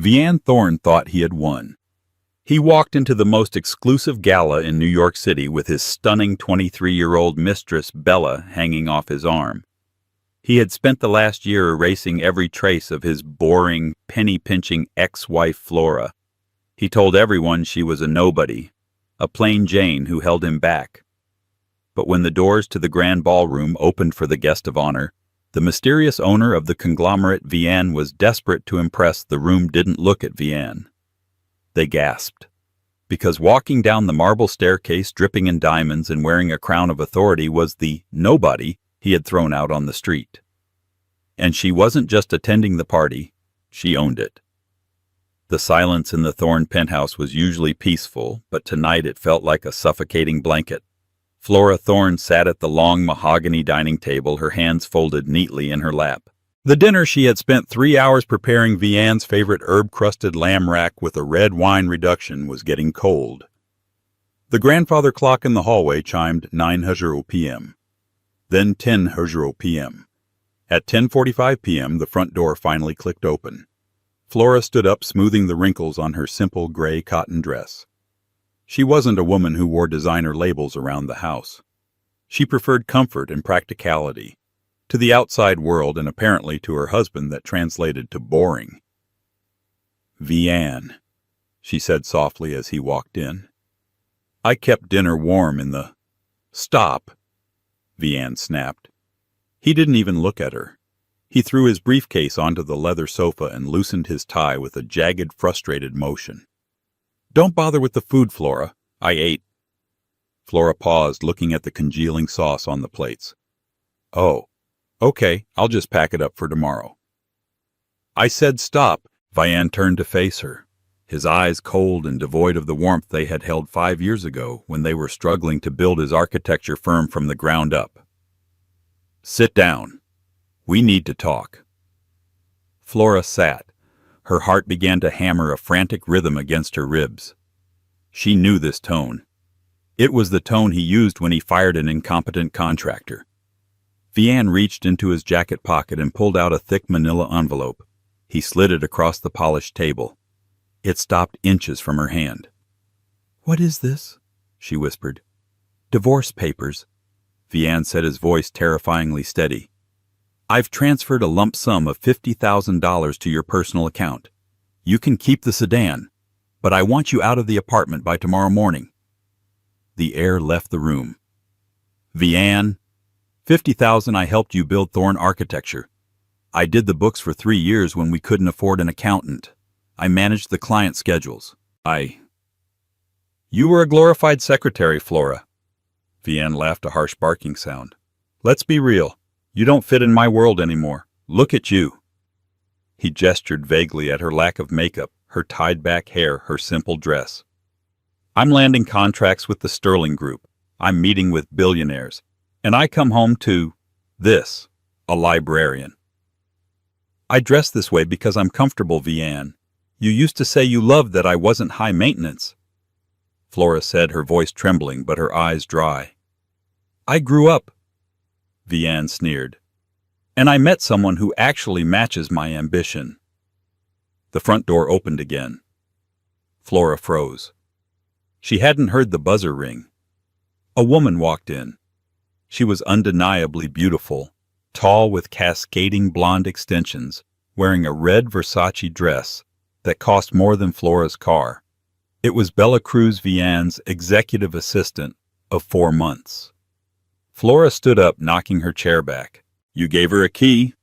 Vianne Thorne thought he had won. He walked into the most exclusive gala in New York City with his stunning 23-year-old mistress, Bella, hanging off his arm. He had spent the last year erasing every trace of his boring, penny-pinching ex-wife Flora. He told everyone she was a nobody, a plain Jane who held him back. But when the doors to the grand ballroom opened for the guest of honor, the mysterious owner of the conglomerate Vianne was desperate to impress. The room didn't look at Vianne. They gasped, because walking down the marble staircase dripping in diamonds and wearing a crown of authority was the nobody he had thrown out on the street. And she wasn't just attending the party, she owned it. The silence in the Thorne penthouse was usually peaceful, but tonight it felt like a suffocating blanket. Flora Thorne sat at the long mahogany dining table, her hands folded neatly in her lap. The dinner she had spent 3 hours preparing, Vianne's favorite herb-crusted lamb rack with a red wine reduction, was getting cold. The grandfather clock in the hallway chimed 9:00 p.m., then 10:00 p.m. At 10:45 p.m., the front door finally clicked open. Flora stood up, smoothing the wrinkles on her simple gray cotton dress. She wasn't a woman who wore designer labels around the house. She preferred comfort and practicality. To the outside world, and apparently to her husband, that translated to boring. "Vianne," she said softly as he walked in. "I kept dinner warm in the—" "Stop," Vianne snapped. He didn't even look at her. He threw his briefcase onto the leather sofa and loosened his tie with a jagged, frustrated motion. "Don't bother with the food, Flora. I ate." Flora paused, looking at the congealing sauce on the plates. "Oh. Okay, I'll just pack it up for tomorrow." "I said stop." Vianne turned to face her, his eyes cold and devoid of the warmth they had held 5 years ago when they were struggling to build his architecture firm from the ground up. "Sit down. We need to talk." Flora sat. Her heart began to hammer a frantic rhythm against her ribs. She knew this tone. It was the tone he used when he fired an incompetent contractor. Vianne reached into his jacket pocket and pulled out a thick manila envelope. He slid it across the polished table. It stopped inches from her hand. "What is this?" she whispered. "Divorce papers." Vianne said, his voice terrifyingly steady. "I've transferred a lump sum of $50,000 to your personal account. You can keep the sedan, but I want you out of the apartment by tomorrow morning." The air left the room. "Vianne, $50,000 I helped you build Thorne Architecture. I did the books for 3 years when we couldn't afford an accountant. I managed the client schedules. You were a glorified secretary, Flora." Vianne laughed, a harsh barking sound. "Let's be real. You don't fit in my world anymore. Look at you." He gestured vaguely at her lack of makeup, her tied-back hair, her simple dress. "I'm landing contracts with the Sterling Group. I'm meeting with billionaires. And I come home to this, a librarian. I dress this way because I'm comfortable, Vianne. You used to say you loved that I wasn't high maintenance." Flora said, her voice trembling but her eyes dry. "I grew up," Vianne sneered, "and I met someone who actually matches my ambition." The front door opened again. Flora froze. She hadn't heard the buzzer ring. A woman walked in. She was undeniably beautiful, tall with cascading blonde extensions, wearing a red Versace dress that cost more than Flora's car. It was Bella Cruz, Vianne's executive assistant of 4 months. Flora stood up, knocking her chair back. "You gave her a key?"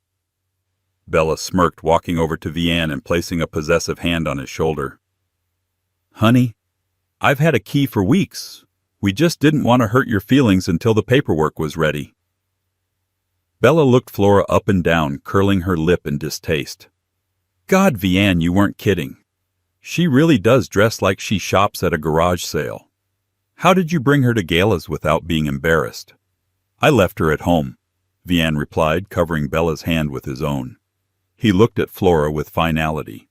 Bella smirked, walking over to Vianne and placing a possessive hand on his shoulder. "Honey, I've had a key for weeks. We just didn't want to hurt your feelings until the paperwork was ready." Bella looked Flora up and down, curling her lip in distaste. "God, Vianne, you weren't kidding. She really does dress like she shops at a garage sale. How did you bring her to galas without being embarrassed?" "I left her at home," Vianne replied, covering Bella's hand with his own. He looked at Flora with finality.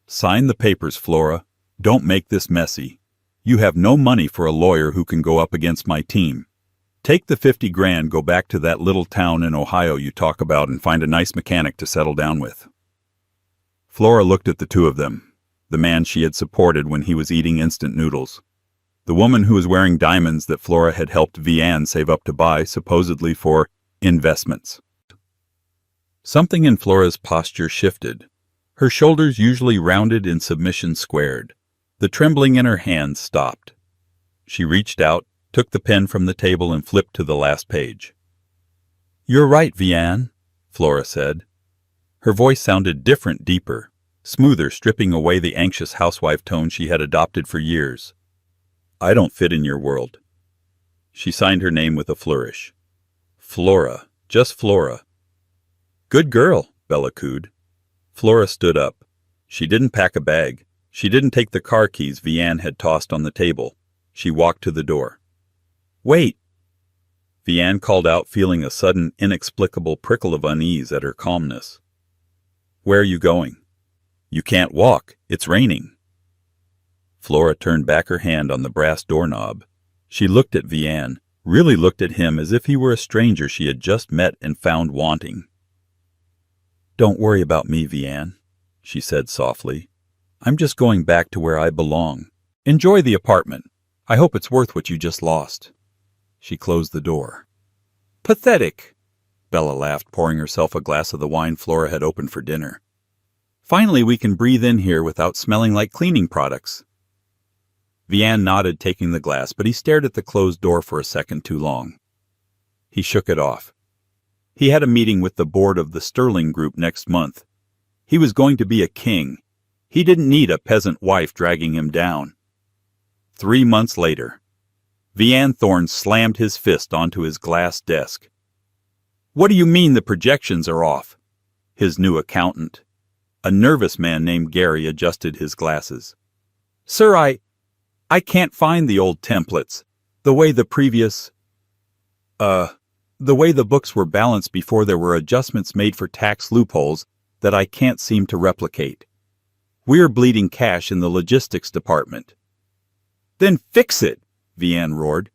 "Sign the papers, Flora. Don't make this messy. You have no money for a lawyer who can go up against my team. Take the 50 grand, go back to that little town in Ohio you talk about, and find a nice mechanic to settle down with." Flora looked at the two of them, the man she had supported when he was eating instant noodles, the woman who was wearing diamonds that Flora had helped Vianne save up to buy, supposedly for investments. Something in Flora's posture shifted. Her shoulders, usually rounded in submission, squared. The trembling in her hands stopped. She reached out, took the pen from the table, and flipped to the last page. "You're right, Vianne," Flora said. Her voice sounded different, deeper, smoother, stripping away the anxious housewife tone she had adopted for years. "I don't fit in your world." She signed her name with a flourish. Flora, just Flora. "Good girl," Bella cooed. Flora stood up. She didn't pack a bag. She didn't take the car keys Vianne had tossed on the table. She walked to the door. "Wait!" Vianne called out, feeling a sudden, inexplicable prickle of unease at her calmness. "Where are you going?" "You can't walk. It's raining." Flora turned back her hand on the brass doorknob. She looked at Vianne, really looked at him as if he were a stranger she had just met and found wanting. "Don't worry about me, Vianne," she said softly. "I'm just going back to where I belong. Enjoy the apartment. I hope it's worth what you just lost." She closed the door. "Pathetic," Bella laughed, pouring herself a glass of the wine Flora had opened for dinner. "Finally we can breathe in here without smelling like cleaning products." Vianne nodded, taking the glass, but he stared at the closed door for a second too long. He shook it off. He had a meeting with the board of the Sterling Group next month. He was going to be a king. He didn't need a peasant wife dragging him down. 3 months later, Vianne Thorne slammed his fist onto his glass desk. "What do you mean the projections are off?" His new accountant, a nervous man named Gary, adjusted his glasses. "Sir, I can't find the old templates. The way the previous... the way the books were balanced before there were adjustments made for tax loopholes that I can't seem to replicate. We're bleeding cash in the logistics department." "Then fix it," Vianne roared.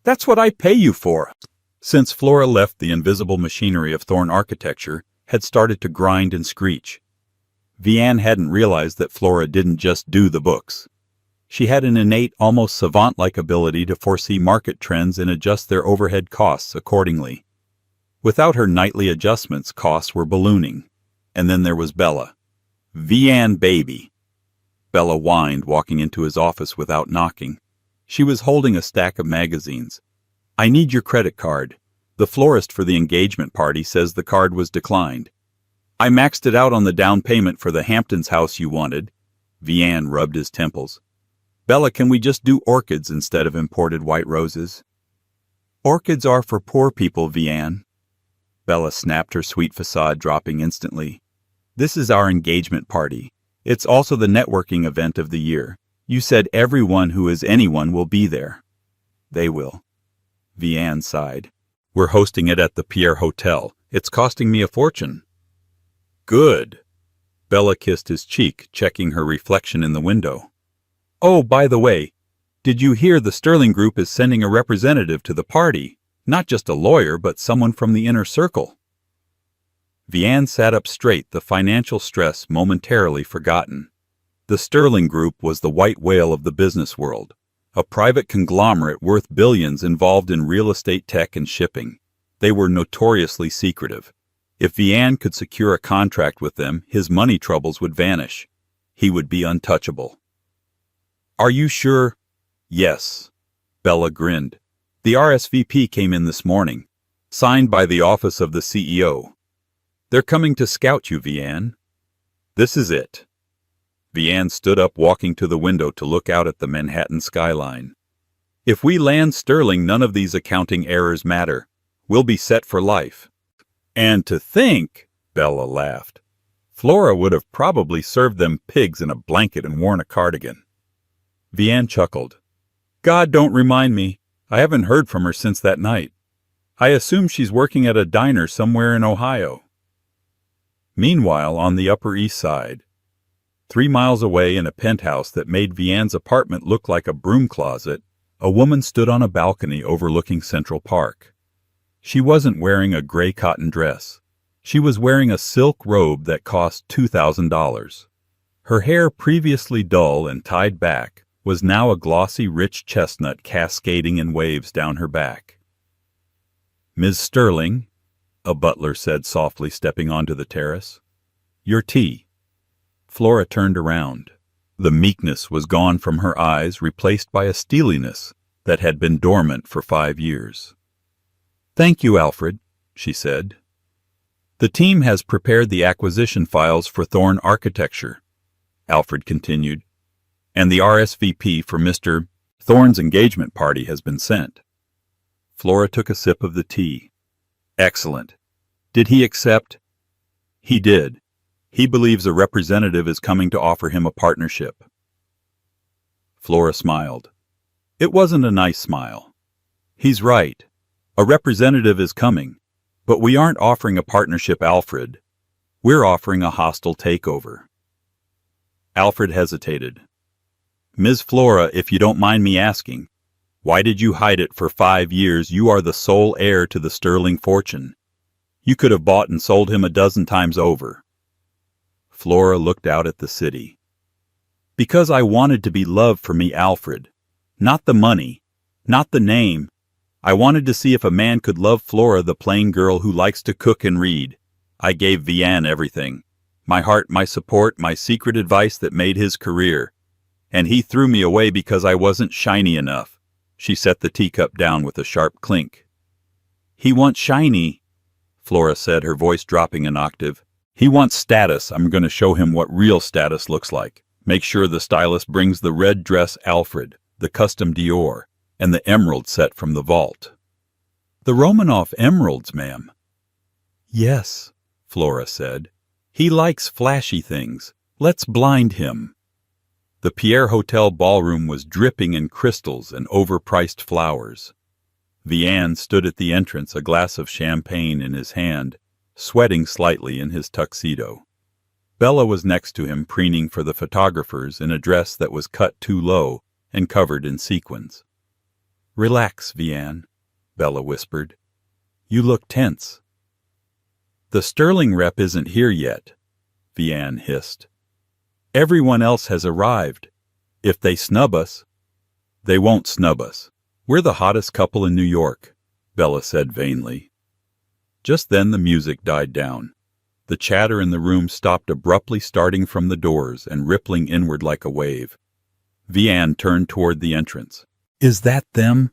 "That's what I pay you for." Since Flora left, the invisible machinery of Thorne architecture had started to grind and screech. Vianne hadn't realized that Flora didn't just do the books. She had an innate, almost savant-like ability to foresee market trends and adjust their overhead costs accordingly. Without her nightly adjustments, costs were ballooning. And then there was Bella. "Vianne, baby." Bella whined, walking into his office without knocking. She was holding a stack of magazines. "I need your credit card. The florist for the engagement party says the card was declined. I maxed it out on the down payment for the Hamptons house you wanted." Vianne rubbed his temples. "Bella, can we just do orchids instead of imported white roses?" "Orchids are for poor people, Vianne." Bella snapped her sweet facade, dropping instantly. "This is our engagement party. It's also the networking event of the year. You said everyone who is anyone will be there." "They will." Vianne sighed. "We're hosting it at the Pierre Hotel. It's costing me a fortune." "Good." Bella kissed his cheek, checking her reflection in the window. "Oh, by the way, did you hear the Sterling Group is sending a representative to the party? Not just a lawyer, but someone from the inner circle." Vianne sat up straight, the financial stress momentarily forgotten. The Sterling Group was the white whale of the business world, a private conglomerate worth billions involved in real estate, tech, and shipping. They were notoriously secretive. If Vianne could secure a contract with them, his money troubles would vanish. He would be untouchable. "Are you sure?" "Yes." Bella grinned. "The RSVP came in this morning, signed by the office of the CEO. They're coming to scout you, Vianne. This is it." Vianne stood up, walking to the window to look out at the Manhattan skyline. "If we land Sterling, none of these accounting errors matter. We'll be set for life." "And to think," Bella laughed, "Flora would have probably served them pigs in a blanket and worn a cardigan." Vianne chuckled. "God, don't remind me. I haven't heard from her since that night. I assume she's working at a diner somewhere in Ohio." Meanwhile, on the Upper East Side, 3 miles away in a penthouse that made Vianne's apartment look like a broom closet, a woman stood on a balcony overlooking Central Park. She wasn't wearing a gray cotton dress. She was wearing a silk robe that cost $2,000. Her hair, previously dull and tied back, was now a glossy, rich chestnut cascading in waves down her back. "Ms. Sterling," a butler said softly, stepping onto the terrace. "Your tea." Flora turned around. The meekness was gone from her eyes, replaced by a steeliness that had been dormant for 5 years. "Thank you, Alfred," she said. "The team has prepared the acquisition files for Thorn Architecture," Alfred continued, "and the RSVP for Mr. Thorn's engagement party has been sent." Flora took a sip of the tea. "Excellent. Did he accept?" "He did. He believes a representative is coming to offer him a partnership." Flora smiled. It wasn't a nice smile. "He's right. A representative is coming. But we aren't offering a partnership, Alfred. We're offering a hostile takeover." Alfred hesitated. "Ms. Flora, if you don't mind me asking, why did you hide it for 5 years? You are the sole heir to the Sterling fortune. You could have bought and sold him a dozen times over." Flora looked out at the city. "Because I wanted to be loved for me, Alfred. Not the money, not the name. I wanted to see if a man could love Flora, the plain girl who likes to cook and read. I gave Vian everything. My heart, my support, my secret advice that made his career. And he threw me away because I wasn't shiny enough." She set the teacup down with a sharp clink. "He wants shiny," Flora said, her voice dropping an octave. "He wants status. I'm going to show him what real status looks like. Make sure the stylist brings the red dress Alfred, the custom Dior, and the emerald set from the vault." "The Romanoff emeralds, ma'am." "Yes," Flora said. "He likes flashy things. Let's blind him." The Pierre Hotel ballroom was dripping in crystals and overpriced flowers. Vian stood at the entrance, a glass of champagne in his hand, sweating slightly in his tuxedo. Bella was next to him, preening for the photographers in a dress that was cut too low and covered in sequins. "Relax, Vian," Bella whispered. "You look tense." "The Sterling rep isn't here yet," Vian hissed. "Everyone else has arrived. If they snub us—" "They won't snub us. We're the hottest couple in New York," Bella said vainly. Just then the music died down. The chatter in the room stopped abruptly, starting from the doors and rippling inward like a wave. Vian turned toward the entrance. "Is that them?"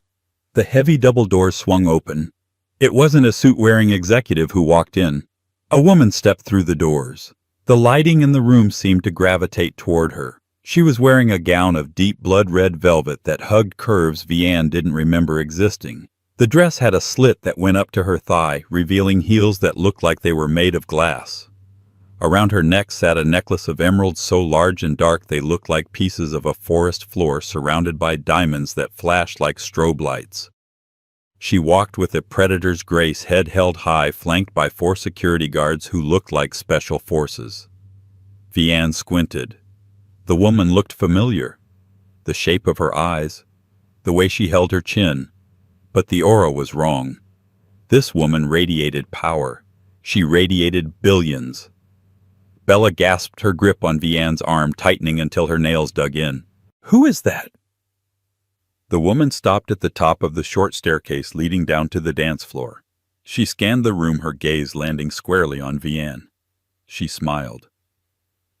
The heavy double doors swung open. It wasn't a suit-wearing executive who walked in. A woman stepped through the doors. The lighting in the room seemed to gravitate toward her. She was wearing a gown of deep blood-red velvet that hugged curves Vian didn't remember existing. The dress had a slit that went up to her thigh, revealing heels that looked like they were made of glass. Around her neck sat a necklace of emeralds so large and dark they looked like pieces of a forest floor surrounded by diamonds that flashed like strobe lights. She walked with a predator's grace, head held high, flanked by 4 security guards who looked like special forces. Vian squinted. The woman looked familiar. The shape of her eyes, the way she held her chin. But the aura was wrong. This woman radiated power. She radiated billions. Bella gasped, her grip on Vian's arm tightening until her nails dug in. "Who is that?" The woman stopped at the top of the short staircase leading down to the dance floor. She scanned the room, her gaze landing squarely on Vian. She smiled.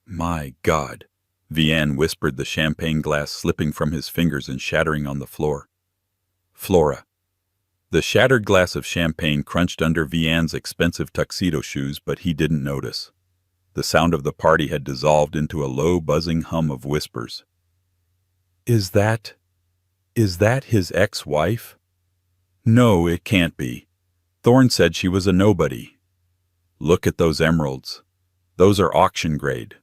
"My God," Vian whispered, the champagne glass slipping from his fingers and shattering on the floor. "Flora." The shattered glass of champagne crunched under Vian's expensive tuxedo shoes, but he didn't notice. The sound of the party had dissolved into a low, buzzing hum of whispers. Is that his ex-wife?" "No, it can't be. Thorn said she was a nobody." "Look at those emeralds. Those are auction grade.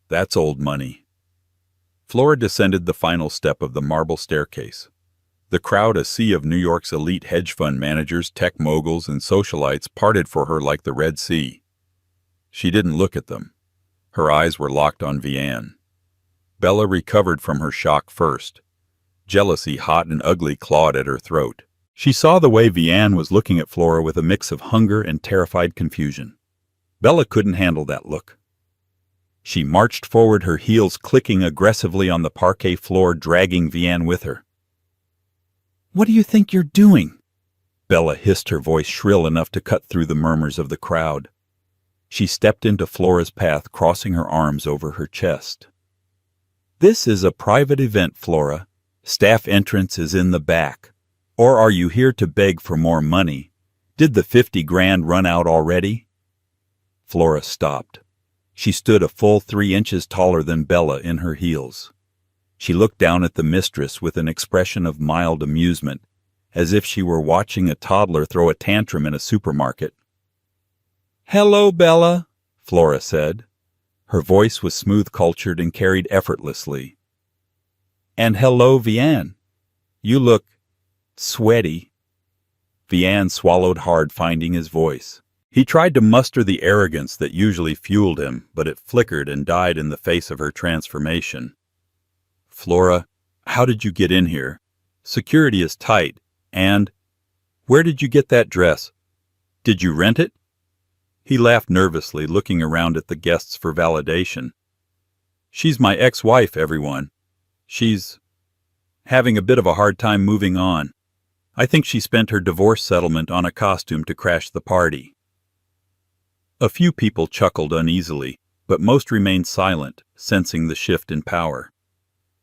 That's old money." Flora descended the final step of the marble staircase. The crowd, a sea of New York's elite hedge fund managers, tech moguls, and socialites, parted for her like the Red Sea. She didn't look at them. Her eyes were locked on Vian. Bella recovered from her shock first. Jealousy, hot and ugly, clawed at her throat. She saw the way Vian was looking at Flora with a mix of hunger and terrified confusion. Bella couldn't handle that look. She marched forward, her heels clicking aggressively on the parquet floor, dragging Vianne with her. "What do you think you're doing?" Bella hissed, her voice shrill enough to cut through the murmurs of the crowd. She stepped into Flora's path, crossing her arms over her chest. "This is a private event, Flora. Staff entrance is in the back. Or are you here to beg for more money? Did the 50 grand run out already?" Flora stopped. She stood a full 3 inches taller than Bella in her heels. She looked down at the mistress with an expression of mild amusement, as if she were watching a toddler throw a tantrum in a supermarket. "Hello, Bella," Flora said. Her voice was smooth-cultured and carried effortlessly. "And hello, Vianne. You look sweaty." Vianne swallowed hard, finding his voice. He tried to muster the arrogance that usually fueled him, but it flickered and died in the face of her transformation. "Flora, how did you get in here? Security is tight, and where did you get that dress? Did you rent it?" He laughed nervously, looking around at the guests for validation. "She's my ex-wife, everyone. She's having a bit of a hard time moving on. I think she spent her divorce settlement on a costume to crash the party." A few people chuckled uneasily, but most remained silent, sensing the shift in power.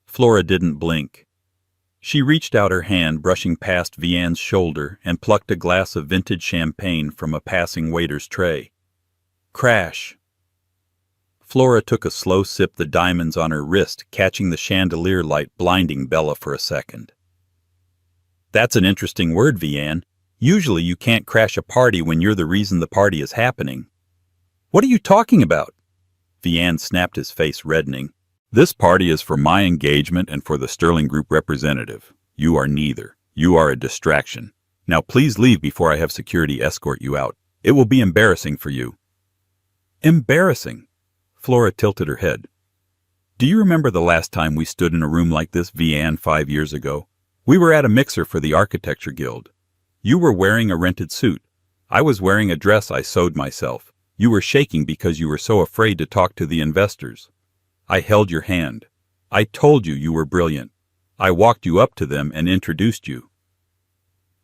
Flora didn't blink. She reached out her hand, brushing past Vianne's shoulder, and plucked a glass of vintage champagne from a passing waiter's tray. Crash. Flora took a slow sip, the diamonds on her wrist catching the chandelier light, blinding Bella for a second. "That's an interesting word, Vianne. Usually you can't crash a party when you're the reason the party is happening." "What are you talking about?" Vianne snapped, his face reddening. "This party is for my engagement and for the Sterling Group representative. You are neither. You are a distraction. Now please leave before I have security escort you out. It will be embarrassing for you." "Embarrassing?" Flora tilted her head. "Do you remember the last time we stood in a room like this, Vianne, 5 years ago? We were at a mixer for the Architecture Guild. You were wearing a rented suit. I was wearing a dress I sewed myself. You were shaking because you were so afraid to talk to the investors. I held your hand. I told you you were brilliant. I walked you up to them and introduced you."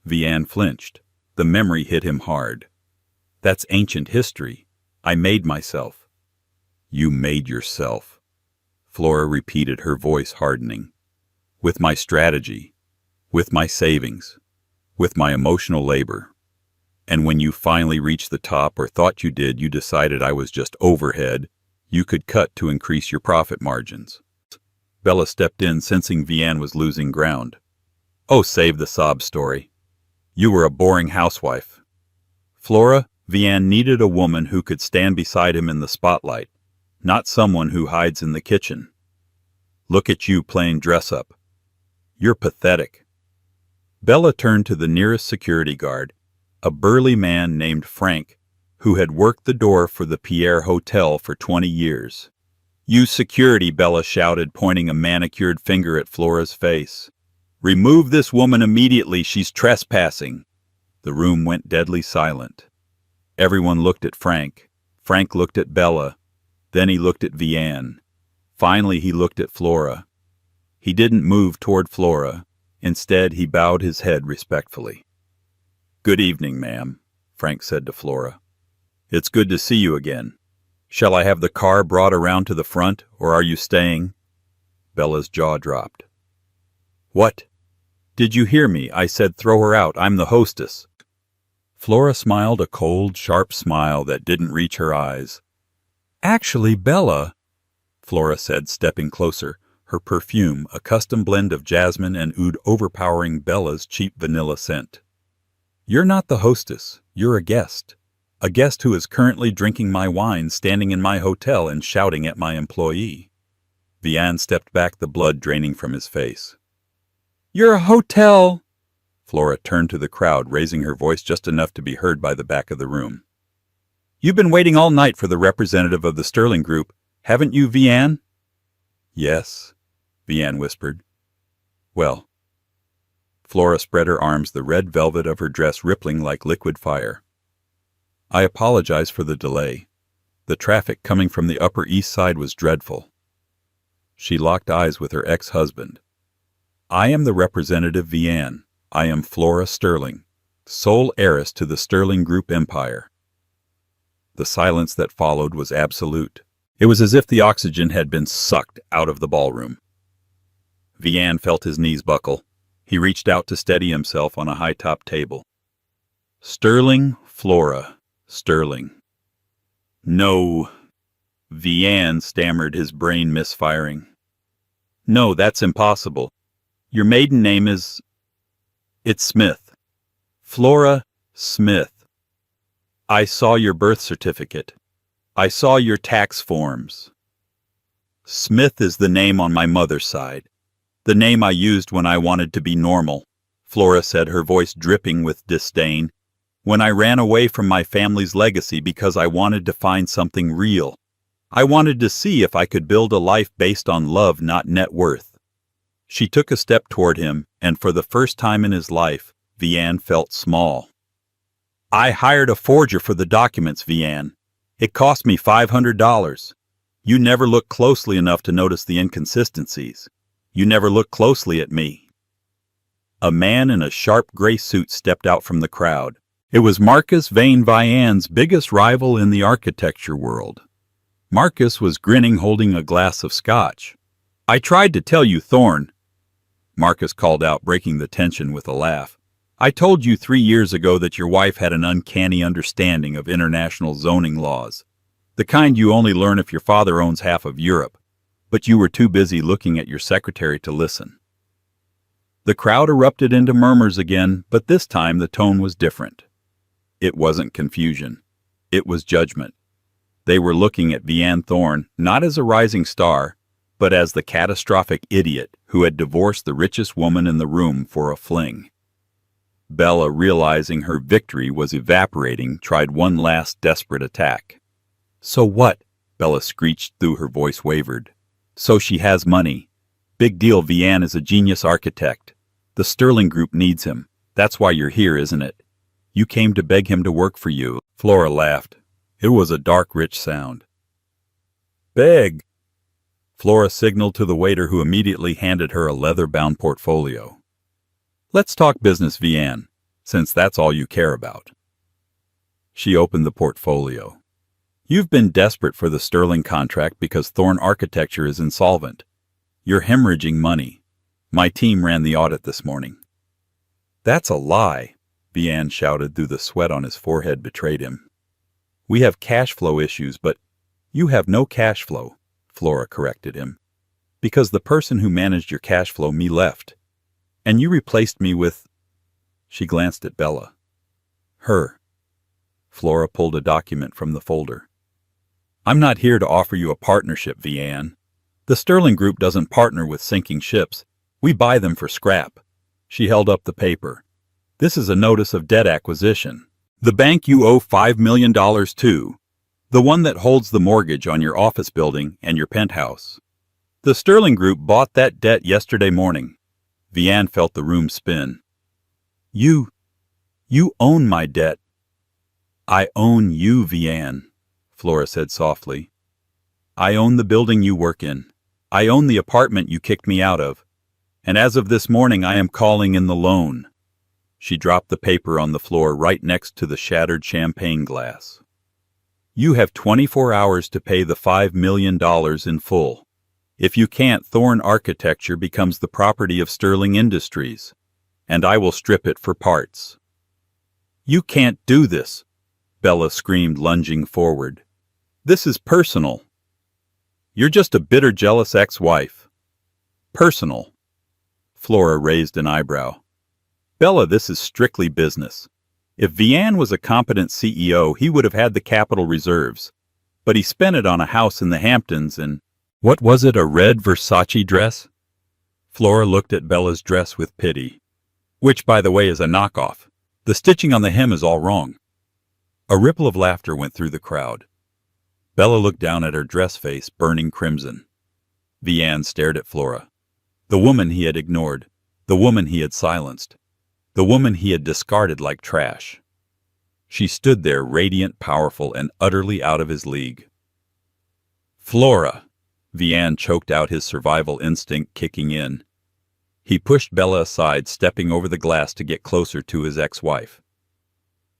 Vianne flinched. The memory hit him hard. "That's ancient history. I made myself." "You made yourself," Flora repeated, her voice hardening. "With my strategy, with my savings, with my emotional labor. And when you finally reached the top, or thought you did, you decided I was just overhead. You could cut to increase your profit margins." Bella stepped in, sensing Vianne was losing ground. "Oh, save the sob story. You were a boring housewife." Flora, Vianne needed a woman who could stand beside him in the spotlight, not someone who hides in the kitchen. "Look at you playing dress-up. You're pathetic." Bella turned to the nearest security guard, a burly man named Frank, who had worked the door for the Pierre Hotel for 20 years. "You security," Bella shouted, pointing a manicured finger at Flora's face. "Remove this woman immediately. She's trespassing." The room went deadly silent. Everyone looked at Frank. Frank looked at Bella. Then he looked at Vianne. Finally, he looked at Flora. He didn't move toward Flora. Instead, he bowed his head respectfully. "Good evening, ma'am," Frank said to Flora. "It's good to see you again. Shall I have the car brought around to the front, or are you staying?" Bella's jaw dropped. "What? Did you hear me? I said throw her out. I'm the hostess." Flora smiled, a cold, sharp smile that didn't reach her eyes. "Actually, Bella," Flora said, stepping closer, her perfume, a custom blend of jasmine and oud, overpowering Bella's cheap vanilla scent. "You're not the hostess. You're a guest. A guest who is currently drinking my wine, standing in my hotel and shouting at my employee." Vianne stepped back, the blood draining from his face. "You're a hotel!" Flora turned to the crowd, raising her voice just enough to be heard by the back of the room. "You've been waiting all night for the representative of the Sterling Group, haven't you, Vianne?" "Yes," Vianne whispered. "Well." Flora spread her arms, the red velvet of her dress rippling like liquid fire. "I apologize for the delay. The traffic coming from the Upper East Side was dreadful. She locked eyes with her ex-husband. I am the representative Vianne. I am Flora Sterling, sole heiress to the Sterling Group empire. The silence that followed was absolute. It was as if the oxygen had been sucked out of the ballroom. Vianne felt his knees buckle. He reached out to steady himself on a high-top table. Sterling, Flora, Sterling. No. Vianne stammered, his brain misfiring. No, that's impossible. Your maiden name is... It's Smith. Flora Smith. I saw your birth certificate. I saw your tax forms. Smith is the name on my mother's side. The name I used when I wanted to be normal, Flora said, her voice dripping with disdain. When I ran away from my family's legacy because I wanted to find something real. I wanted to see if I could build a life based on love, not net worth. She took a step toward him, and for the first time in his life, Vianne felt small. I hired a forger for the documents, Vianne. It cost me $500. You never looked closely enough to notice the inconsistencies. You never looked closely at me. A man in a sharp gray suit stepped out from the crowd. It was Marcus Vane, Vianne's biggest rival in the architecture world. Marcus was grinning, holding a glass of scotch. I tried to tell you, Thorne, Marcus called out, breaking the tension with a laugh. I told you 3 years ago that your wife had an uncanny understanding of international zoning laws, the kind you only learn if your father owns half of Europe, but you were too busy looking at your secretary to listen. The crowd erupted into murmurs again, but this time the tone was different. It wasn't confusion. It was judgment. They were looking at Vianne Thorne not as a rising star, but as the catastrophic idiot who had divorced the richest woman in the room for a fling. Bella, realizing her victory was evaporating, tried one last desperate attack. So what? Bella screeched through her voice wavered. So she has money. Big deal, Vianne is a genius architect. The Sterling Group needs him. That's why you're here, isn't it? You came to beg him to work for you. Flora laughed. It was a dark, rich sound. Beg? Flora signaled to the waiter, who immediately handed her a leather-bound portfolio. Let's talk business, Vianne, since that's all you care about. She opened the portfolio. You've been desperate for the Sterling contract because Thorne Architecture is insolvent. You're hemorrhaging money. My team ran the audit this morning. That's a lie, Vianne shouted, through the sweat on his forehead betrayed him. We have cash flow issues, but you have no cash flow, Flora corrected him. Because the person who managed your cash flow left. And you replaced me with... She glanced at Bella. Her. Flora pulled a document from the folder. I'm not here to offer you a partnership, Vianne. The Sterling Group doesn't partner with sinking ships. We buy them for scrap. She held up the paper. This is a notice of debt acquisition. The bank you owe $5 million to. The one that holds the mortgage on your office building and your penthouse. The Sterling Group bought that debt yesterday morning. Vianne felt the room spin. You own my debt. I own you, Vianne, Flora said softly. I own the building you work in. I own the apartment you kicked me out of. And as of this morning, I am calling in the loan. She dropped the paper on the floor right next to the shattered champagne glass. You have 24 hours to pay the $5 million in full. If you can't, Thorne Architecture becomes the property of Sterling Industries, and I will strip it for parts. You can't do this, Bella screamed, lunging forward. This is personal. You're just a bitter, jealous ex-wife. Personal. Flora raised an eyebrow. Bella, this is strictly business. If Vianne was a competent CEO, he would have had the capital reserves. But he spent it on a house in the Hamptons and... What was it, a red Versace dress? Flora looked at Bella's dress with pity. Which, by the way, is a knockoff. The stitching on the hem is all wrong. A ripple of laughter went through the crowd. Bella looked down at her dress face, burning crimson. Vianne stared at Flora. The woman he had ignored. The woman he had silenced. The woman he had discarded like trash. She stood there, radiant, powerful, and utterly out of his league. Flora! Vian choked out, his survival instinct kicking in. He pushed Bella aside, stepping over the glass to get closer to his ex-wife.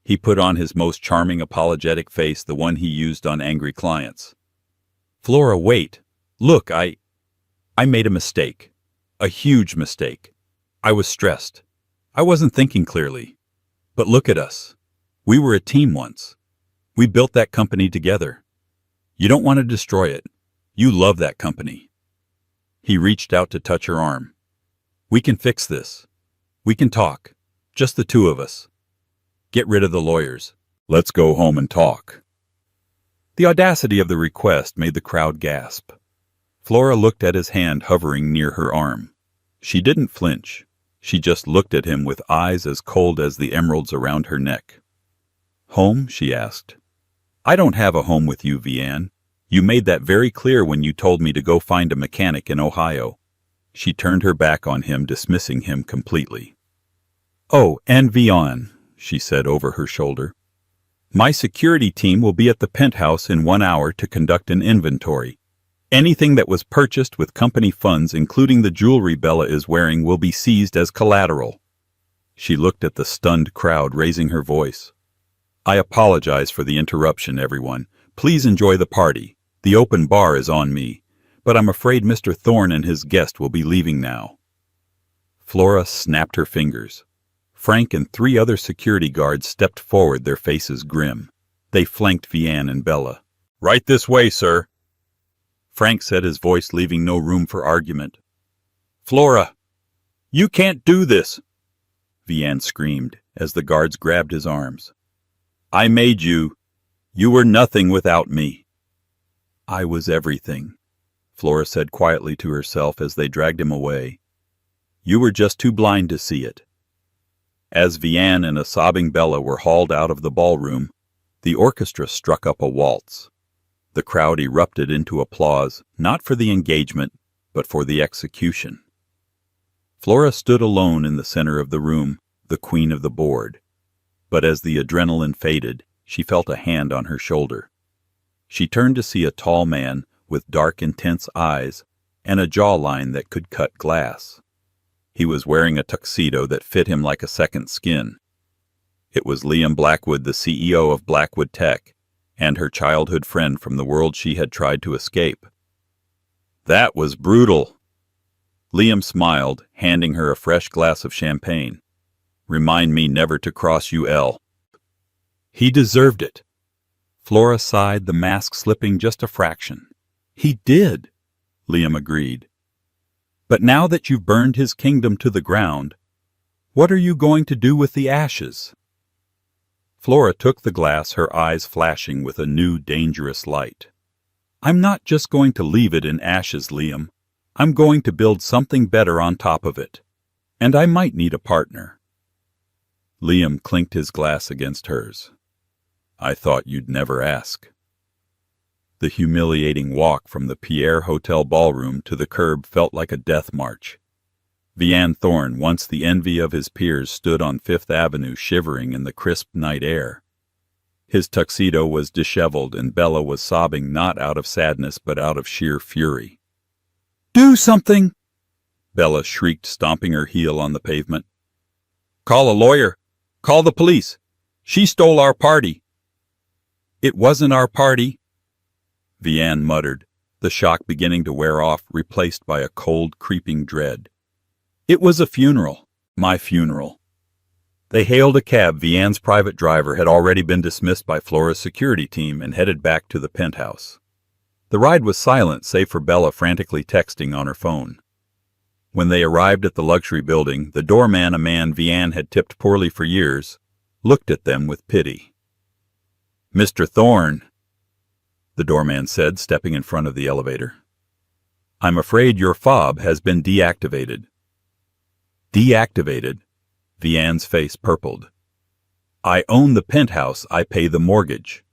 He put on his most charming apologetic face, the one he used on angry clients. Flora, wait. Look, I made a mistake. A huge mistake. I was stressed. I wasn't thinking clearly. But look at us. We were a team once. We built that company together. You don't want to destroy it. You love that company. He reached out to touch her arm. We can fix this. We can talk. Just the two of us. Get rid of the lawyers. Let's go home and talk. The audacity of the request made the crowd gasp. Flora looked at his hand hovering near her arm. She didn't flinch. She just looked at him with eyes as cold as the emeralds around her neck. Home? She asked. I don't have a home with you, Vian. You made that very clear when you told me to go find a mechanic in Ohio. She turned her back on him, dismissing him completely. Oh, and Vian, she said over her shoulder. My security team will be at the penthouse in 1 hour to conduct an inventory. Anything that was purchased with company funds, including the jewelry Bella is wearing, will be seized as collateral. She looked at the stunned crowd, raising her voice. I apologize for the interruption, everyone. Please enjoy the party. The open bar is on me, but I'm afraid Mr. Thorne and his guest will be leaving now. Flora snapped her fingers. Frank and 3 other security guards stepped forward, their faces grim. They flanked Vian and Bella. Right this way, sir. Frank said, his voice leaving no room for argument. Flora, you can't do this, Vian screamed as the guards grabbed his arms. I made you. You were nothing without me. I was everything, Flora said quietly to herself as they dragged him away. You were just too blind to see it. As Vian and a sobbing Bella were hauled out of the ballroom, the orchestra struck up a waltz. The crowd erupted into applause, not for the engagement, but for the execution. Flora stood alone in the center of the room, the queen of the board. But as the adrenaline faded, she felt a hand on her shoulder. She turned to see a tall man with dark, intense eyes and a jawline that could cut glass. He was wearing a tuxedo that fit him like a second skin. It was Liam Blackwood, the CEO of Blackwood Tech, and her childhood friend from the world she had tried to escape. That was brutal. Liam smiled, handing her a fresh glass of champagne. Remind me never to cross you, Elle. He deserved it. Flora sighed, the mask slipping just a fraction. He did, Liam agreed. But now that you've burned his kingdom to the ground, what are you going to do with the ashes? Flora took the glass, her eyes flashing with a new, dangerous light. I'm not just going to leave it in ashes, Liam. I'm going to build something better on top of it. And I might need a partner. Liam clinked his glass against hers. I thought you'd never ask. The humiliating walk from the Pierre Hotel ballroom to the curb felt like a death march. Vian Thorne, once the envy of his peers, stood on Fifth Avenue shivering in the crisp night air. His tuxedo was disheveled, and Bella was sobbing not out of sadness but out of sheer fury. Do something! Bella shrieked, stomping her heel on the pavement. Call a lawyer! Call the police! She stole our party! It wasn't our party, Vian muttered, the shock beginning to wear off, replaced by a cold, creeping dread. It was a funeral, my funeral. They hailed a cab. Vian's private driver had already been dismissed by Flora's security team and headed back to the penthouse. The ride was silent, save for Bella frantically texting on her phone. When they arrived at the luxury building, the doorman, a man Vian had tipped poorly for years, looked at them with pity. Mr. Thorne, the doorman said, stepping in front of the elevator. I'm afraid your fob has been deactivated. Deactivated? Vian's face purpled. I own the penthouse. I pay the mortgage.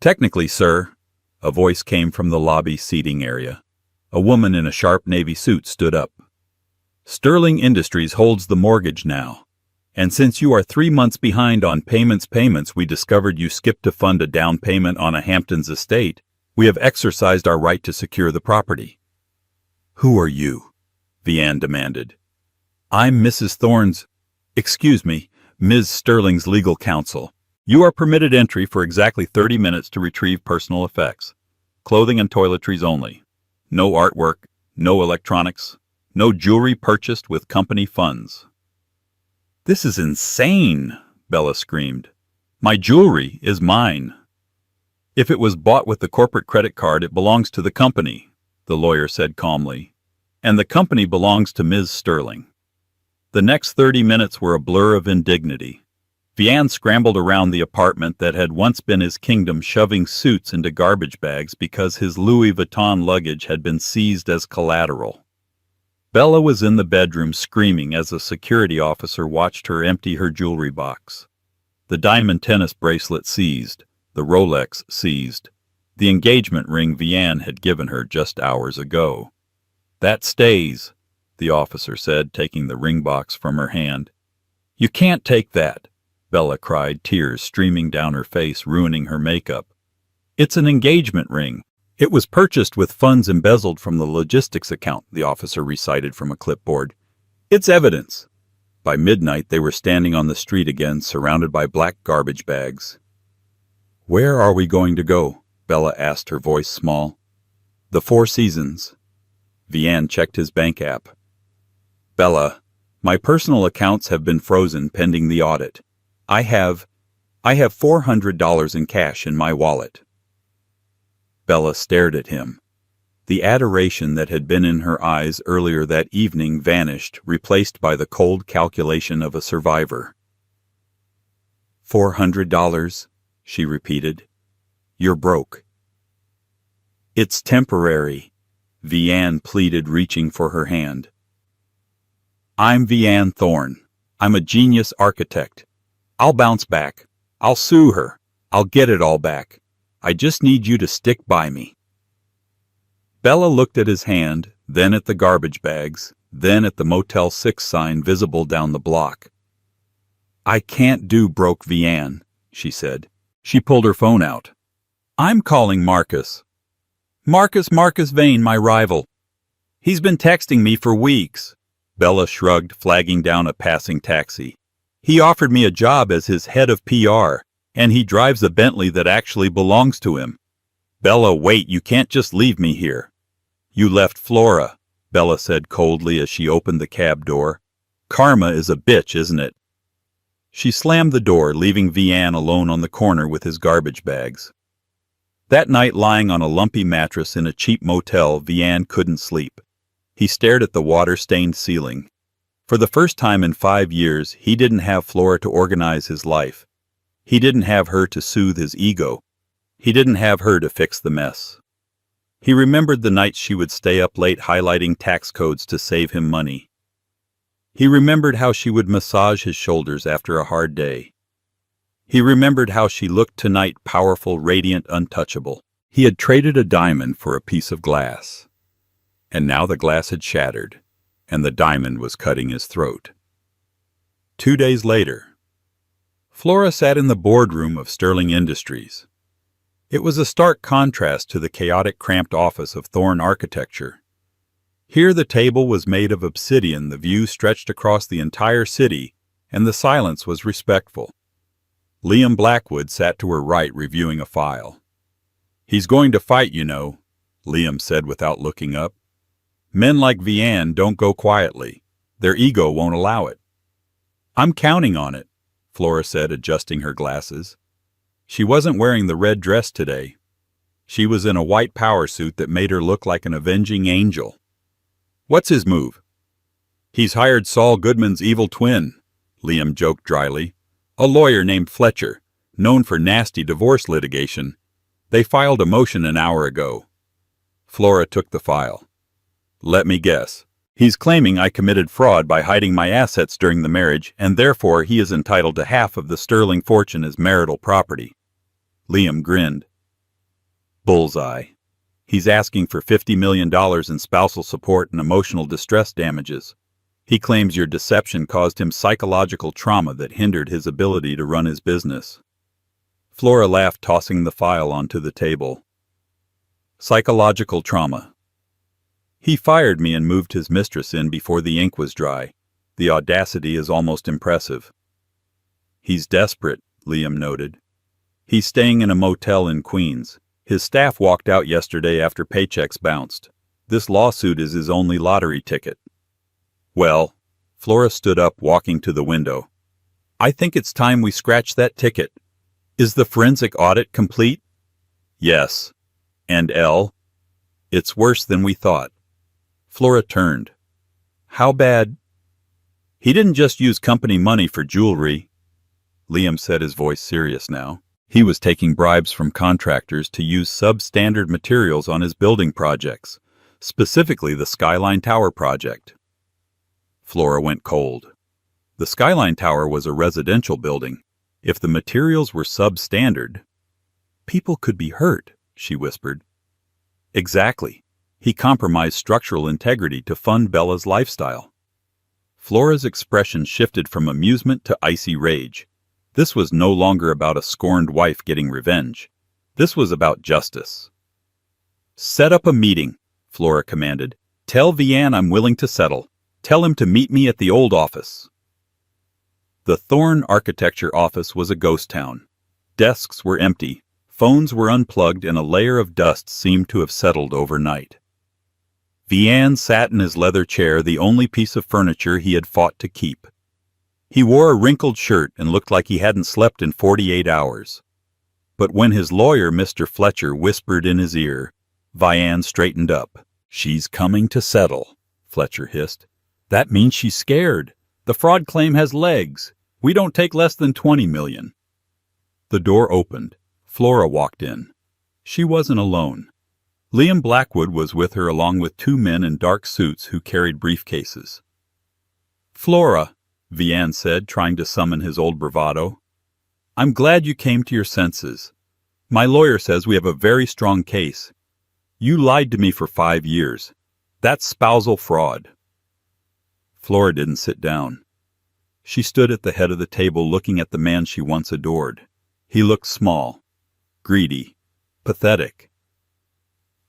Technically, sir, a voice came from the lobby seating area. A woman in a sharp navy suit stood up. Sterling Industries holds the mortgage now. And since you are 3 months behind on payments, we discovered you skipped to fund a down payment on a Hamptons estate, We have exercised our right to secure the property." "Who are you?" Vianne demanded. "I'm Mrs. Thorne's, excuse me, Ms. Sterling's legal counsel. You are permitted entry for exactly 30 minutes to retrieve personal effects. Clothing and toiletries only. No artwork, no electronics, no jewelry purchased with company funds." "This is insane," Bella screamed. "My jewelry is mine." "If it was bought with the corporate credit card, it belongs to the company," the lawyer said calmly. "And the company belongs to Ms. Sterling." The next 30 minutes were a blur of indignity. Vianne scrambled around the apartment that had once been his kingdom, shoving suits into garbage bags because his Louis Vuitton luggage had been seized as collateral. Bella was in the bedroom screaming as a security officer watched her empty her jewelry box. The diamond tennis bracelet seized, the Rolex seized, the engagement ring Vianne had given her just hours ago. "That stays," the officer said, taking the ring box from her hand. "You can't take that," Bella cried, tears streaming down her face, ruining her makeup. "It's an engagement ring. It was purchased with funds embezzled from the logistics account," the officer recited from a clipboard. "It's evidence." By midnight, they were standing on the street again, surrounded by black garbage bags. "Where are we going to go?" Bella asked, her voice small. "The Four Seasons." Vianne checked his bank app. "Bella, my personal accounts have been frozen pending the audit. I have $400 in cash in my wallet." Bella stared at him. The adoration that had been in her eyes earlier that evening vanished, replaced by the cold calculation of a survivor. $400, she repeated. "You're broke." "It's temporary," Vianne pleaded, reaching for her hand. "I'm Vianne Thorne. I'm a genius architect. I'll bounce back. I'll sue her. I'll get it all back. I just need you to stick by me." Bella looked at his hand, then at the garbage bags, then at the Motel 6 sign visible down the block. "I can't do broke Vianne," she said. She pulled her phone out. "I'm calling Marcus. Marcus Vane, my rival. He's been texting me for weeks." Bella shrugged, flagging down a passing taxi. "He offered me a job as his head of PR, and he drives a Bentley that actually belongs to him." "Bella, wait, you can't just leave me here." "You left Flora," Bella said coldly as she opened the cab door. "Karma is a bitch, isn't it?" She slammed the door, leaving Vianne alone on the corner with his garbage bags. That night, lying on a lumpy mattress in a cheap motel, Vianne couldn't sleep. He stared at the water-stained ceiling. For the first time in 5 years, he didn't have Flora to organize his life. He didn't have her to soothe his ego. He didn't have her to fix the mess. He remembered the nights she would stay up late highlighting tax codes to save him money. He remembered how she would massage his shoulders after a hard day. He remembered how she looked tonight, powerful, radiant, untouchable. He had traded a diamond for a piece of glass. And now the glass had shattered, and the diamond was cutting his throat. 2 days later, Flora sat in the boardroom of Sterling Industries. It was a stark contrast to the chaotic, cramped office of Thorne Architecture. Here the table was made of obsidian, the view stretched across the entire city, and the silence was respectful. Liam Blackwood sat to her right, reviewing a file. "He's going to fight, you know," Liam said without looking up. "Men like Vianne don't go quietly. Their ego won't allow it." "I'm counting on it," Flora said, adjusting her glasses. She wasn't wearing the red dress today. She was in a white power suit that made her look like an avenging angel. "What's his move?" "He's hired Saul Goodman's evil twin," Liam joked dryly. "A lawyer named Fletcher, known for nasty divorce litigation. They filed a motion an hour ago." Flora took the file. "Let me guess. He's claiming I committed fraud by hiding my assets during the marriage, and therefore he is entitled to half of the Sterling fortune as marital property." Liam grinned. "Bullseye. He's asking for $50 million in spousal support and emotional distress damages. He claims your deception caused him psychological trauma that hindered his ability to run his business." Flora laughed, tossing the file onto the table. Psychological trauma. He fired me and moved his mistress in before the ink was dry. The audacity is almost impressive. He's desperate, Liam noted. He's staying in a motel in Queens. His staff walked out yesterday after paychecks bounced. This lawsuit is his only lottery ticket. Well, Flora stood up, walking to the window. I think it's time we scratch that ticket. Is the forensic audit complete? Yes. And Elle? It's worse than we thought. Flora turned. How bad? He didn't just use company money for jewelry. Liam said, his voice serious now. He was taking bribes from contractors to use substandard materials on his building projects, specifically the Skyline Tower project. Flora went cold. The Skyline Tower was a residential building. If the materials were substandard, people could be hurt, she whispered. Exactly. He compromised structural integrity to fund Bella's lifestyle. Flora's expression shifted from amusement to icy rage. This was no longer about a scorned wife getting revenge. This was about justice. Set up a meeting, Flora commanded. Tell Vianne I'm willing to settle. Tell him to meet me at the old office. The Thorne Architecture office was a ghost town. Desks were empty, phones were unplugged, and a layer of dust seemed to have settled overnight. Vianne sat in his leather chair, the only piece of furniture he had fought to keep. He wore a wrinkled shirt and looked like he hadn't slept in 48 hours. But when his lawyer, Mr. Fletcher, whispered in his ear, Vianne straightened up. She's coming to settle, Fletcher hissed. That means she's scared. The fraud claim has legs. We don't take less than $20 million. The door opened. Flora walked in. She wasn't alone. Liam Blackwood was with her, along with two men in dark suits who carried briefcases. Flora, Vianne said, trying to summon his old bravado. I'm glad you came to your senses. My lawyer says we have a very strong case. You lied to me for 5 years. That's spousal fraud. Flora didn't sit down. She stood at the head of the table, looking at the man she once adored. He looked small, greedy, pathetic.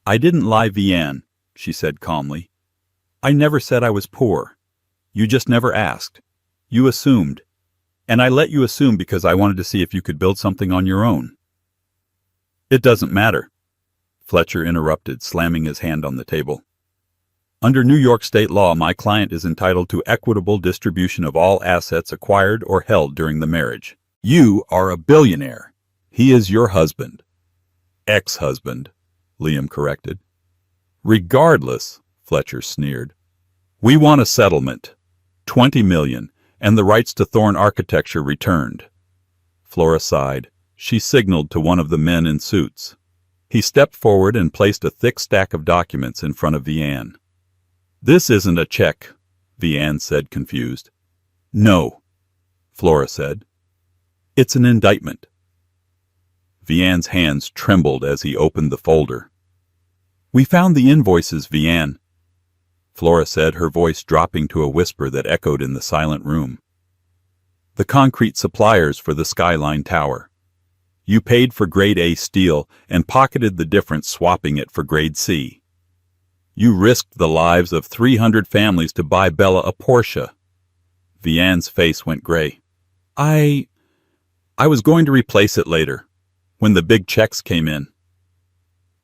I didn't lie, Vianne, she said calmly. I never said I was poor. You just never asked. You assumed. And I let you assume because I wanted to see if you could build something on your own. It doesn't matter, Fletcher interrupted, slamming his hand on the table. Under New York state law, my client is entitled to equitable distribution of all assets acquired or held during the marriage. You are a billionaire. He is your husband. Ex-husband, Liam corrected. Regardless, Fletcher sneered. We want a settlement. $20 million, and the rights to Thorne Architecture returned. Flora sighed. She signaled to one of the men in suits. He stepped forward and placed a thick stack of documents in front of Vianne. This isn't a check, Vianne said, confused. No, Flora said. It's an indictment. Vianne's hands trembled as he opened the folder. We found the invoices, Vianne, Flora said, her voice dropping to a whisper that echoed in the silent room. The concrete suppliers for the Skyline Tower. You paid for grade A steel and pocketed the difference, swapping it for grade C. You risked the lives of 300 families to buy Bella a Porsche. Vianne's face went gray. I was going to replace it later, when the big checks came in.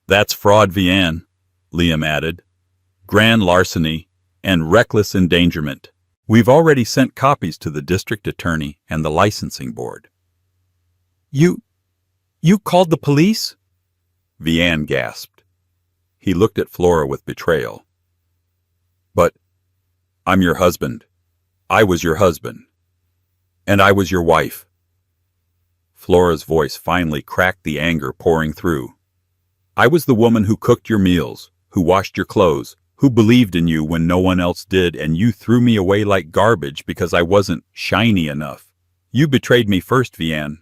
That's fraud, Vianne, Liam added. Grand larceny and reckless endangerment. We've already sent copies to the district attorney and the licensing board. You called the police? Vianne gasped. He looked at Flora with betrayal. But I'm your husband. I was your husband. And I was your wife. Flora's voice finally cracked the anger pouring through. I was the woman who cooked your meals, who washed your clothes, who believed in you when no one else did, and you threw me away like garbage because I wasn't shiny enough. You betrayed me first, Vianne,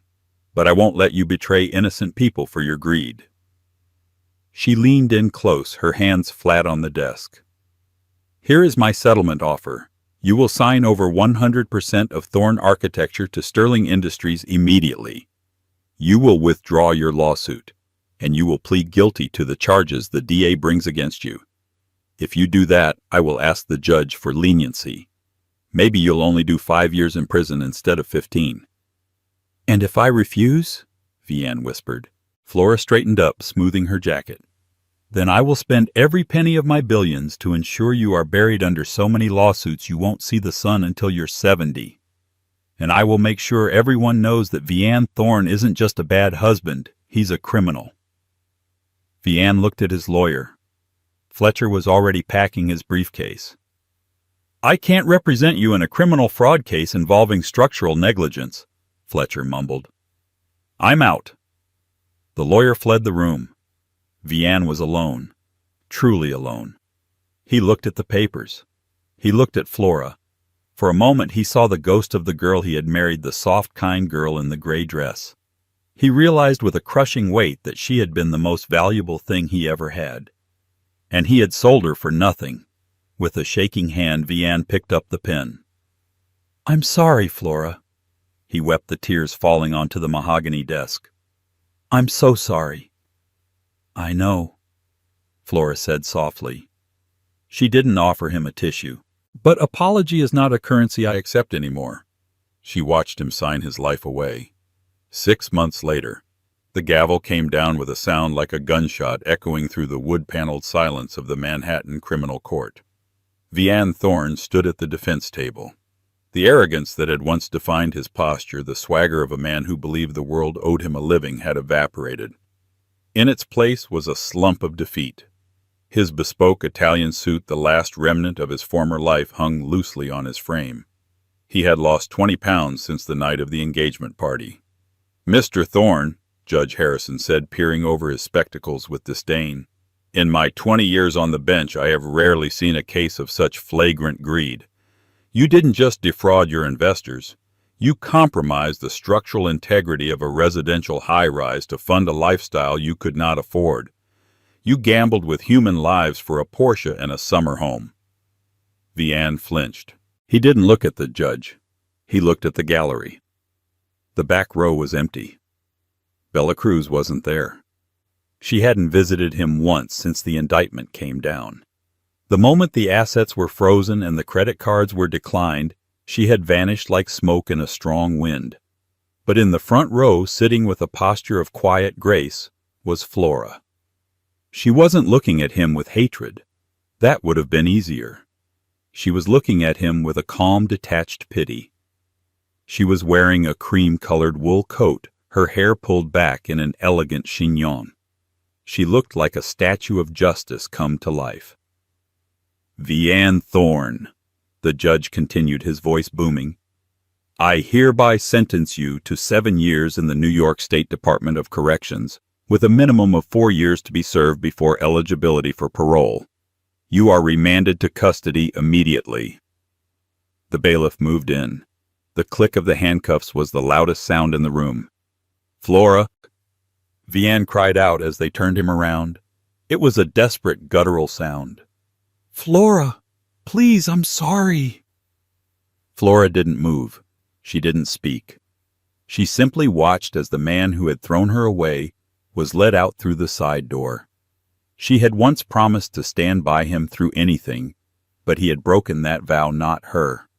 but I won't let you betray innocent people for your greed. She leaned in close, her hands flat on the desk. Here is my settlement offer. You will sign over 100% of Thorne Architecture to Sterling Industries immediately. You will withdraw your lawsuit. and you will plead guilty to the charges the DA brings against you. If you do that, I will ask the judge for leniency. Maybe you'll only do 5 years in prison instead of 15. And if I refuse? Vianne whispered. Flora straightened up, smoothing her jacket. Then I will spend every penny of my billions to ensure you are buried under so many lawsuits you won't see the sun until you're 70. And I will make sure everyone knows that Vianne Thorne isn't just a bad husband, he's a criminal. Vianne looked at his lawyer. Fletcher was already packing his briefcase. I can't represent you in a criminal fraud case involving structural negligence, Fletcher mumbled. I'm out. The lawyer fled the room. Vianne was alone, truly alone. He looked at the papers. He looked at Flora. For a moment he saw the ghost of the girl he had married, the soft, kind girl in the gray dress. He realized with a crushing weight that she had been the most valuable thing he ever had. And he had sold her for nothing. With a shaking hand, Vianne picked up the pen. I'm sorry, Flora. He wept, the tears falling onto the mahogany desk. I'm so sorry. I know, Flora said softly. She didn't offer him a tissue. But apology is not a currency I accept anymore. She watched him sign his life away. 6 months later, the gavel came down with a sound like a gunshot echoing through the wood-paneled silence of the Manhattan criminal court. Vianne Thorne stood at the defense table. The arrogance that had once defined his posture, the swagger of a man who believed the world owed him a living, had evaporated. In its place was a slump of defeat. His bespoke Italian suit, the last remnant of his former life, hung loosely on his frame. He had lost 20 pounds since the night of the engagement party. Mr. Thorne, Judge Harrison said, peering over his spectacles with disdain, in my 20 years on the bench, I have rarely seen a case of such flagrant greed. You didn't just defraud your investors. You compromised the structural integrity of a residential high-rise to fund a lifestyle you could not afford. You gambled with human lives for a Porsche and a summer home. Vianne flinched. He didn't look at the judge. He looked at the gallery. The back row was empty. Bella Cruz wasn't there. She hadn't visited him once since the indictment came down. The moment the assets were frozen and the credit cards were declined, she had vanished like smoke in a strong wind. But in the front row, sitting with a posture of quiet grace, was Flora. She wasn't looking at him with hatred. That would have been easier. She was looking at him with a calm, detached pity. She was wearing a cream-colored wool coat, her hair pulled back in an elegant chignon. She looked like a statue of justice come to life. Vianne Thorne, the judge continued, his voice booming, I hereby sentence you to 7 years in the New York State Department of Corrections, with a minimum of 4 years to be served before eligibility for parole. You are remanded to custody immediately. The bailiff moved in. The click of the handcuffs was the loudest sound in the room. Flora, Vianne cried out as they turned him around. It was a desperate, guttural sound. Flora, please, I'm sorry. Flora didn't move. She didn't speak. She simply watched as the man who had thrown her away was led out through the side door. She had once promised to stand by him through anything, but he had broken that vow, not her.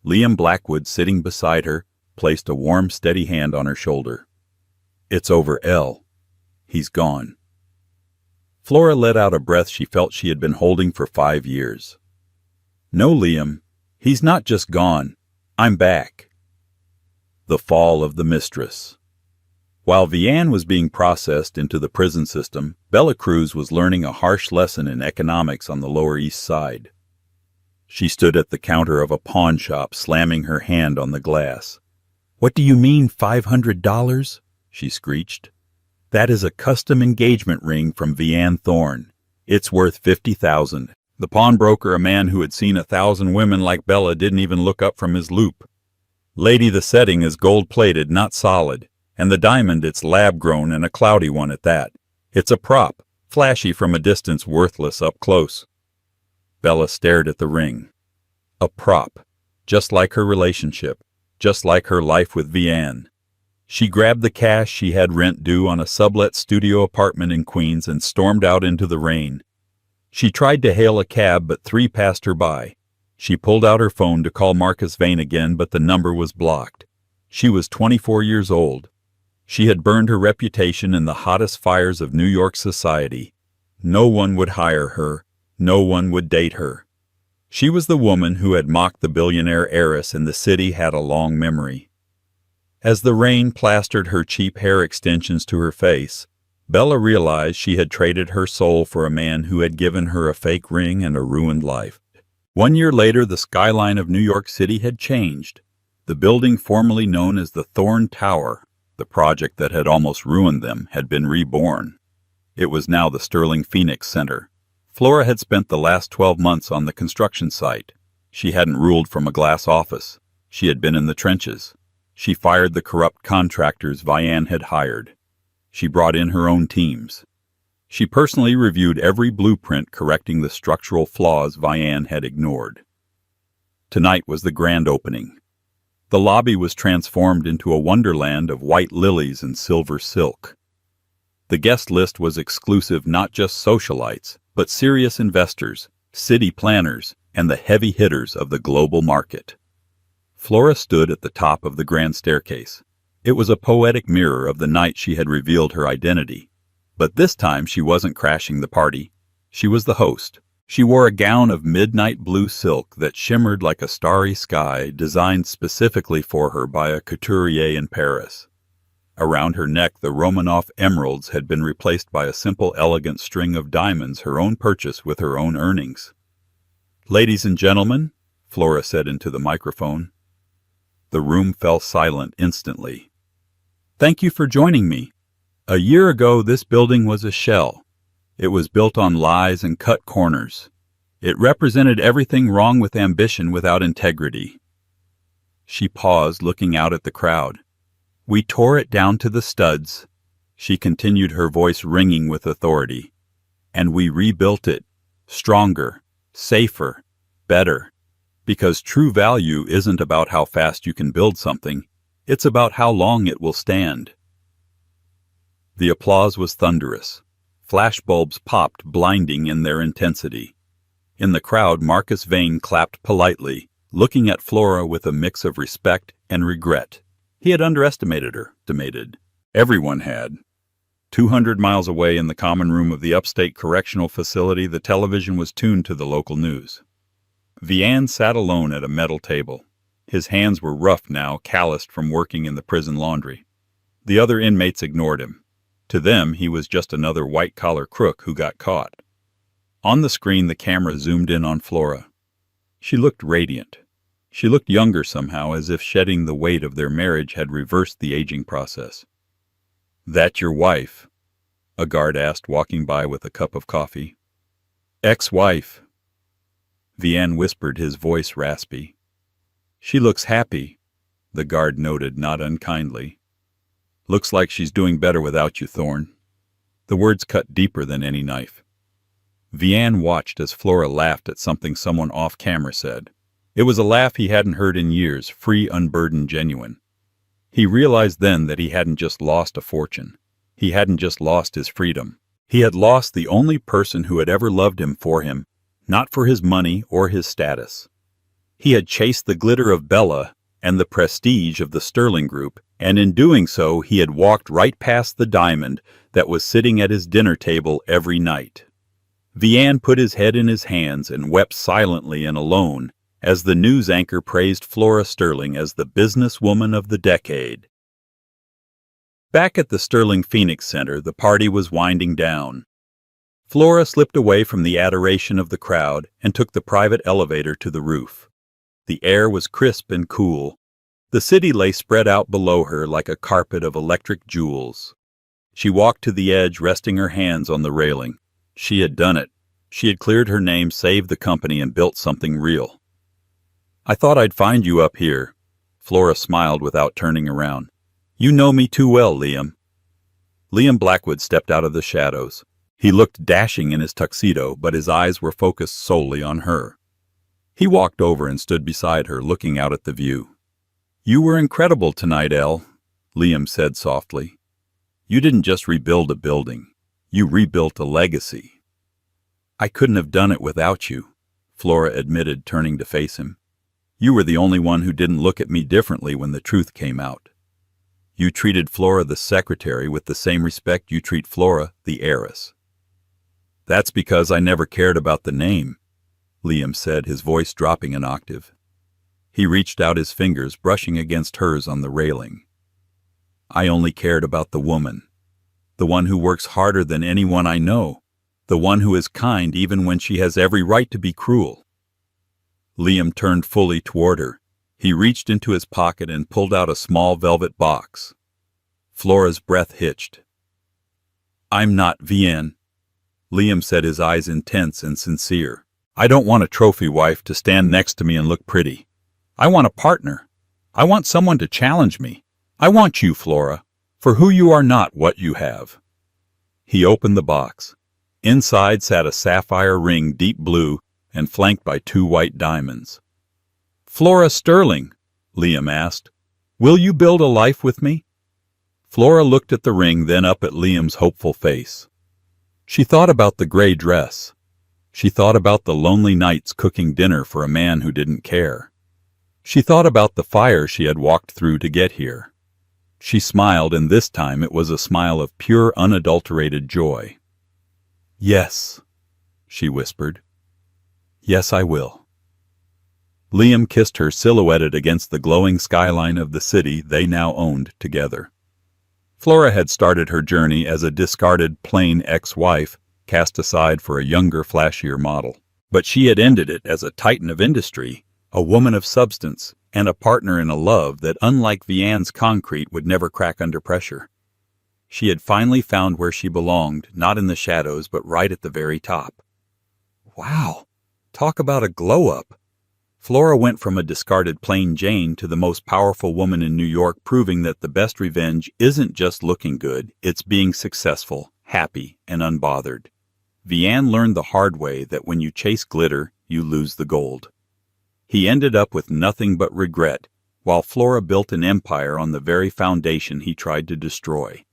Liam Blackwood, sitting beside her, placed a warm, steady hand on her shoulder. It's over, Elle. He's gone. Flora let out a breath she felt she had been holding for 5 years. No, Liam, he's not just gone. I'm back. The fall of the Mistress. While Vianne was being processed into the prison system, Bella Cruz was learning a harsh lesson in economics on the Lower East Side. She stood at the counter of a pawn shop, slamming her hand on the glass. What do you mean, $500? She screeched. That is a custom engagement ring from Vianne Thorne. It's worth $50,000. The pawnbroker, a man who had seen 1,000 women like Bella, didn't even look up from his loop. Lady, the setting is gold-plated, not solid, and the diamond, it's lab-grown and a cloudy one at that. It's a prop, flashy from a distance, worthless up close. Bella stared at the ring. A prop, just like her relationship, just like her life with Vianne. She grabbed the cash she had rent due on a sublet studio apartment in Queens and stormed out into the rain. She tried to hail a cab, but 3 passed her by. She pulled out her phone to call Marcus Vane again, but the number was blocked. She was 24 years old. She had burned her reputation in the hottest fires of New York society. No one would hire her. No one would date her. She was the woman who had mocked the billionaire heiress, and the city had a long memory. As the rain plastered her cheap hair extensions to her face, Bella realized she had traded her soul for a man who had given her a fake ring and a ruined life. 1 year later, the skyline of New York City had changed. The building formerly known as the Thorn Tower, the project that had almost ruined them, had been reborn. It was now the Sterling Phoenix Center. Flora had spent the last 12 months on the construction site. She hadn't ruled from a glass office. She had been in the trenches. She fired the corrupt contractors Vianne had hired. She brought in her own teams. She personally reviewed every blueprint, correcting the structural flaws Vianne had ignored. Tonight was the grand opening. The lobby was transformed into a wonderland of white lilies and silver silk. The guest list was exclusive, not just socialites, but serious investors, city planners, and the heavy hitters of the global market. Flora stood at the top of the grand staircase. It was a poetic mirror of the night she had revealed her identity. But this time she wasn't crashing the party. She was the host. She wore a gown of midnight blue silk that shimmered like a starry sky, designed specifically for her by a couturier in Paris. Around her neck, the Romanov emeralds had been replaced by a simple, elegant string of diamonds, her own purchase with her own earnings. "Ladies and gentlemen," Flora said into the microphone. The room fell silent instantly. "Thank you for joining me. A year ago, this building was a shell. It was built on lies and cut corners. It represented everything wrong with ambition without integrity." She paused, looking out at the crowd. "We tore it down to the studs," she continued, her voice ringing with authority. "And we rebuilt it, stronger, safer, better. Because true value isn't about how fast you can build something, it's about how long it will stand." The applause was thunderous. Flashbulbs popped, blinding in their intensity. In the crowd, Marcus Vane clapped politely, looking at Flora with a mix of respect and regret. He had underestimated her. Everyone had. 200 miles away in the common room of the upstate correctional facility, the television was tuned to the local news. Vianne sat alone at a metal table. His hands were rough now, calloused from working in the prison laundry. The other inmates ignored him. To them, he was just another white-collar crook who got caught. On the screen, the camera zoomed in on Flora. She looked radiant. She looked younger somehow, as if shedding the weight of their marriage had reversed the aging process. "That your wife?" a guard asked, walking by with a cup of coffee. "Ex-wife." Vianne whispered, his voice raspy. "She looks happy," the guard noted, not unkindly. "Looks like she's doing better without you, Thorne." The words cut deeper than any knife. Vianne watched as Flora laughed at something someone off-camera said. It was a laugh he hadn't heard in years, free, unburdened, genuine. He realized then that he hadn't just lost a fortune. He hadn't just lost his freedom. He had lost the only person who had ever loved him for him, not for his money or his status. He had chased the glitter of Bella and the prestige of the Sterling Group, and in doing so he had walked right past the diamond that was sitting at his dinner table every night. Vianne put his head in his hands and wept silently and alone as the news anchor praised Flora Sterling as the businesswoman of the decade. Back at the Sterling Phoenix Center, the party was winding down. Flora slipped away from the adoration of the crowd and took the private elevator to the roof. The air was crisp and cool. The city lay spread out below her like a carpet of electric jewels. She walked to the edge, resting her hands on the railing. She had done it. She had cleared her name, saved the company, and built something real. "I thought I'd find you up here." Flora smiled without turning around. "You know me too well, Liam." Liam Blackwood stepped out of the shadows. He looked dashing in his tuxedo, but his eyes were focused solely on her. He walked over and stood beside her, looking out at the view. "You were incredible tonight, Elle." Liam said softly. You didn't just rebuild a building. You rebuilt a legacy. I couldn't have done it without you, Flora admitted, turning to face him. You were the only one who didn't look at me differently when the truth came out. You treated Flora the secretary with the same respect you treat Flora the heiress. That's because I never cared about the name, Liam said, his voice dropping an octave. He reached out his fingers, brushing against hers on the railing. I only cared about the woman, the one who works harder than anyone I know, the one who is kind even when she has every right to be cruel. Liam turned fully toward her. He reached into his pocket and pulled out a small velvet box. Flora's breath hitched. I'm not Vienne, Liam said, his eyes intense and sincere. I don't want a trophy wife to stand next to me and look pretty. I want a partner. I want someone to challenge me. I want you, Flora, for who you are, not what you have. He opened the box. Inside sat a sapphire ring, deep blue, and flanked by 2 white diamonds. Flora Sterling, Liam asked, will you build a life with me? Flora looked at the ring, then up at Liam's hopeful face. She thought about the gray dress. She thought about the lonely nights cooking dinner for a man who didn't care. She thought about the fire she had walked through to get here. She smiled, and this time it was a smile of pure, unadulterated joy. Yes, she whispered. Yes, I will. Liam kissed her, silhouetted against the glowing skyline of the city they now owned together. Flora had started her journey as a discarded, plain ex-wife, cast aside for a younger, flashier model. But she had ended it as a titan of industry, a woman of substance, and a partner in a love that, unlike Vianne's concrete, would never crack under pressure. She had finally found where she belonged, not in the shadows, but right at the very top. Wow! Talk about a glow-up! Flora went from a discarded plain Jane to the most powerful woman in New York, proving that the best revenge isn't just looking good, it's being successful, happy, and unbothered. Vianne learned the hard way that when you chase glitter, you lose the gold. He ended up with nothing but regret, while Flora built an empire on the very foundation he tried to destroy.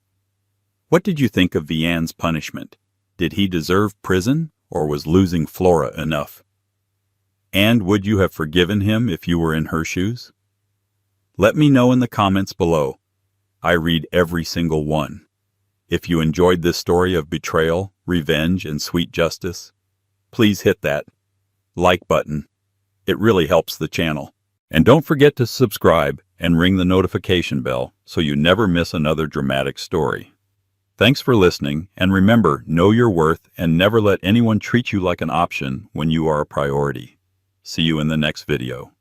What did you think of Vianne's punishment? Did he deserve prison, or was losing Flora enough? And would you have forgiven him if you were in her shoes? Let me know in the comments below. I read every single one. If you enjoyed this story of betrayal, revenge, and sweet justice, please hit that like button. It really helps the channel. And don't forget to subscribe and ring the notification bell so you never miss another dramatic story. Thanks for listening, and remember, know your worth and never let anyone treat you like an option when you are a priority. See you in the next video.